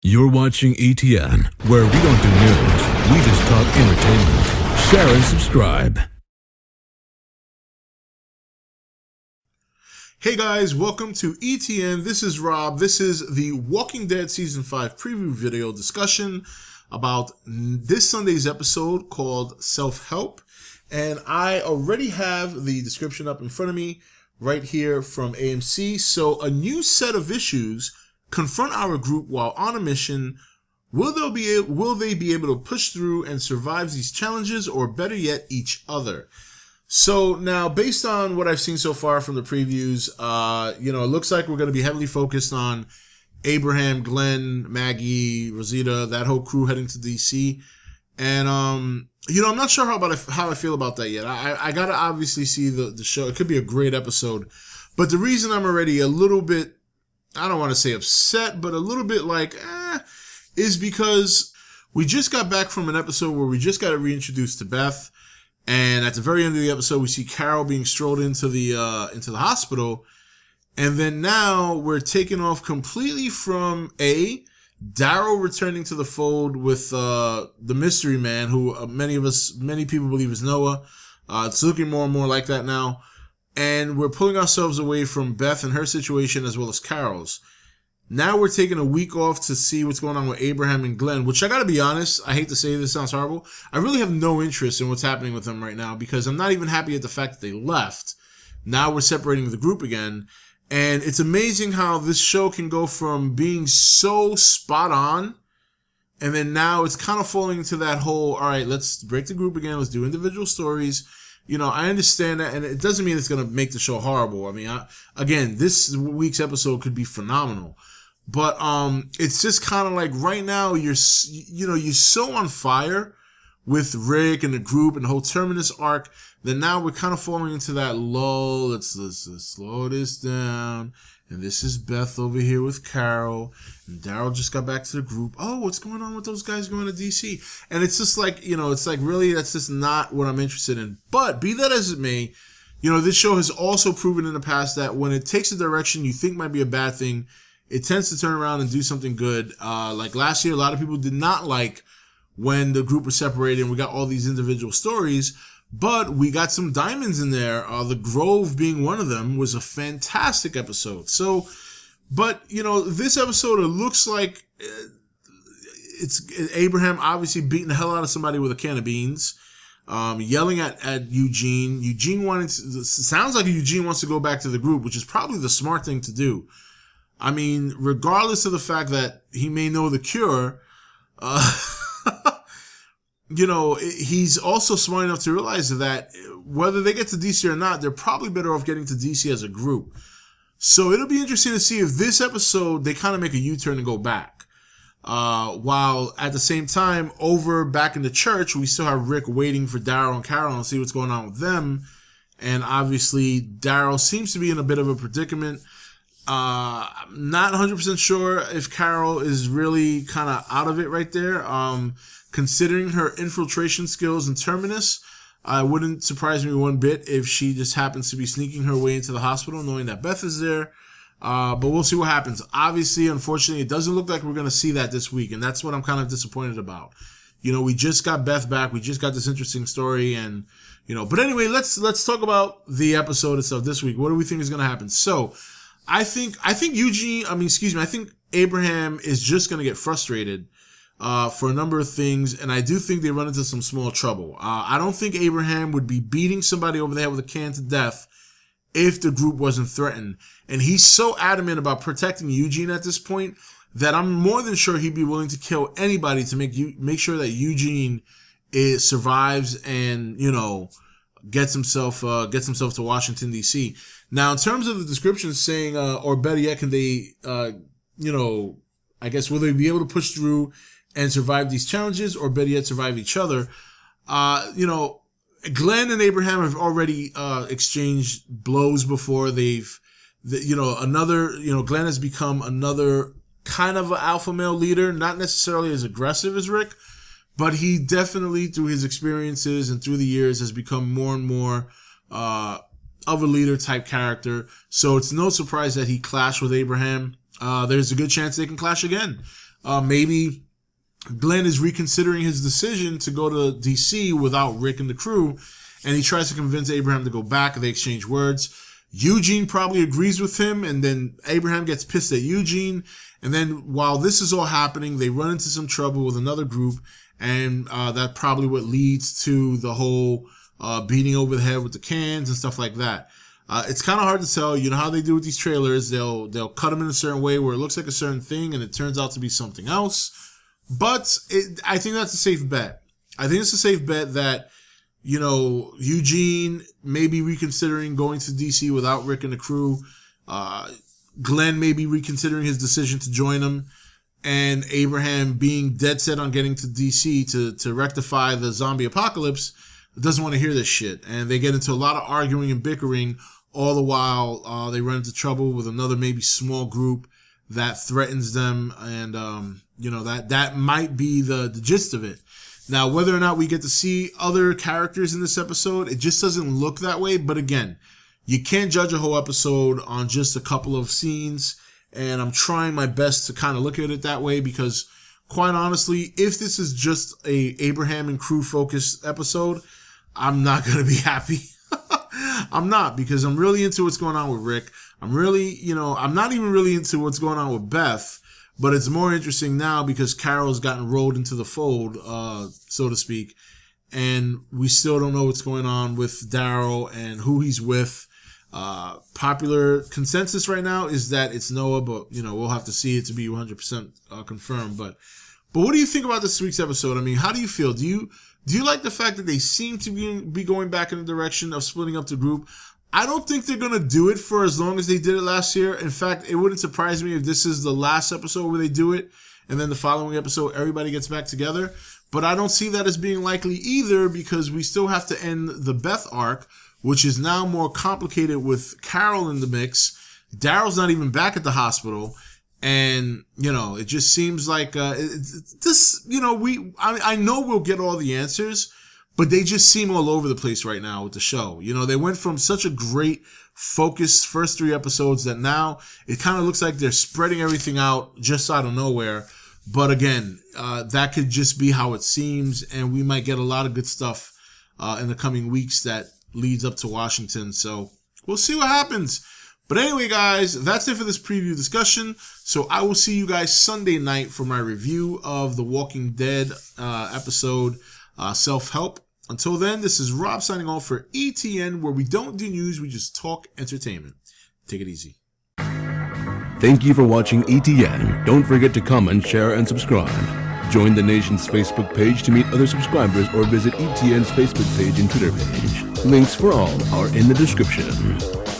You're watching E.T.N, where we don't do news, we just talk entertainment. Share and subscribe. Hey guys, welcome to E.T.N. This is Rob. This is the Walking Dead Season 5 preview video discussion about this Sunday's episode called Self-Help. And I already have the description up in front of me right here from AMC. So a new set of issues confront our group while on a mission. Will they be able to push through and survive these challenges, or better yet, each other? So now, based on what I've seen so far from the previews, it looks like we're going to be heavily focused on Abraham, Glenn, Maggie, Rosita, that whole crew heading to DC. And, I'm not sure how I feel about that yet. I got to obviously see the show. It could be a great episode. But the reason I'm already a little bit, I don't want to say upset, but a little bit is because we just got back from an episode where we just got reintroduced to Beth. And at the very end of the episode, we see Carol being strolled into the hospital. And then now we're taken off completely from Daryl returning to the fold with the mystery man, who many people believe is Noah. It's looking more and more like that now. And we're pulling ourselves away from Beth and her situation as well as Carol's. Now we're taking a week off to see what's going on with Abraham and Glenn, which I gotta be honest, I hate to say this, sounds horrible. I really have no interest in what's happening with them right now because I'm not even happy at the fact that they left. Now we're separating the group again. And it's amazing how this show can go from being so spot on, and then now it's kind of falling into that whole, all right, let's break the group again, let's do individual stories. I understand that, and it doesn't mean it's going to make the show horrible. I mean, again, this week's episode could be phenomenal. But it's just kind of like right now you're so on fire with Rick and the group and the whole Terminus arc that now we're kind of falling into that lull. Let's slow this down. And this is Beth over here with Carol. And Daryl just got back to the group. Oh, what's going on with those guys going to DC? And it's just like, it's like really that's just not what I'm interested in. But be that as it may, this show has also proven in the past that when it takes a direction you think might be a bad thing, it tends to turn around and do something good. Like last year, a lot of people did not like when the group was separated and we got all these individual stories, but we got some diamonds in there. The Grove being one of them was a fantastic episode. So, but, this episode, it looks like it's Abraham obviously beating the hell out of somebody with a can of beans, yelling at Eugene. Sounds like Eugene wants to go back to the group, which is probably the smart thing to do. I mean, regardless of the fact that he may know the cure, he's also smart enough to realize that whether they get to DC or not, they're probably better off getting to DC as a group. So it'll be interesting to see if this episode, they kind of make a U-turn and go back. While at the same time, over back in the church, we still have Rick waiting for Daryl and Carol and see what's going on with them. And obviously, Daryl seems to be in a bit of a predicament. I'm not 100% sure if Carol is really kind of out of it right there. Considering her infiltration skills in Terminus, it wouldn't surprise me one bit if she just happens to be sneaking her way into the hospital knowing that Beth is there. But we'll see what happens. Obviously, unfortunately, it doesn't look like we're going to see that this week, and that's what I'm kind of disappointed about. We just got Beth back. We just got this interesting story, and, but anyway, let's talk about the episode itself this week. What do we think is going to happen? So, I think Abraham is just going to get frustrated for a number of things, and I do think they run into some small trouble. I don't think Abraham would be beating somebody over the head with a can to death if the group wasn't threatened. And he's so adamant about protecting Eugene at this point that I'm more than sure he'd be willing to kill anybody to make sure that Eugene survives and, gets himself to Washington, D.C. Now, in terms of the description saying, or better yet, can they, I guess, will they be able to push through and survive these challenges, or better yet, survive each other? Glenn and Abraham have already exchanged blows before. Glenn has become another kind of an alpha male leader, not necessarily as aggressive as Rick, but he definitely, through his experiences and through the years, has become more and more of a leader type character. So it's no surprise that he clashed with Abraham. There's a good chance they can clash again. maybe Glenn is reconsidering his decision to go to DC without Rick and the crew, and he tries to convince Abraham to go back. They exchange words. Eugene probably agrees with him, and then Abraham gets pissed at Eugene. And then while this is all happening, they run into some trouble with another group, and that probably what leads to the whole beating over the head with the cans and stuff like that. It's kind of hard to tell. You know how they do with these trailers. They'll cut them in a certain way where it looks like a certain thing, and it turns out to be something else. But I think that's a safe bet. I think it's a safe bet that, you know, Eugene may be reconsidering going to DC without Rick and the crew. Glenn may be reconsidering his decision to join him. And Abraham being dead set on getting to DC to rectify the zombie apocalypse doesn't want to hear this shit. And they get into a lot of arguing and bickering, all the while they run into trouble with another maybe small group that threatens them. And, you know, that might be the gist of it. Now, whether or not we get to see other characters in this episode, it just doesn't look that way. But again, you can't judge a whole episode on just a couple of scenes. And I'm trying my best to kind of look at it that way because, quite honestly, if this is just a Abraham and crew focused episode, I'm not going to be happy. I'm not, because I'm really into what's going on with Rick. I'm really, you know, I'm not even really into what's going on with Beth. But it's more interesting now because Carol's gotten rolled into the fold, so to speak. And we still don't know what's going on with Daryl and who he's with. Popular consensus right now is that it's Noah, but, you know, we'll have to see it to be 100% confirmed. But what do you think about this week's episode? I mean, how do you feel? Do you like the fact that they seem to be going back in the direction of splitting up the group? I don't think they're going to do it for as long as they did it last year. In fact, it wouldn't surprise me if this is the last episode where they do it, and then the following episode, everybody gets back together. But I don't see that as being likely either, because we still have to end the Beth arc, which is now more complicated with Carol in the mix. Daryl's not even back at the hospital. And, you know, it just seems like this, you know, I know we'll get all the answers, but they just seem all over the place right now with the show. You know, they went from such a great focused first 3 episodes that now it kind of looks like they're spreading everything out just out of nowhere. But again, that could just be how it seems, and we might get a lot of good stuff in the coming weeks that leads up to Washington. So we'll see what happens. But anyway, guys, that's it for this preview discussion. So I will see you guys Sunday night for my review of the Walking Dead episode Self-Help. Until then, this is Rob signing off for E.T.N, where we don't do news, we just talk entertainment. Take it easy. Thank you for watching E.T.N. Don't forget to comment, share, and subscribe. Join the nation's Facebook page to meet other subscribers or visit E.T.N's Facebook page and Twitter page. Links for all are in the description.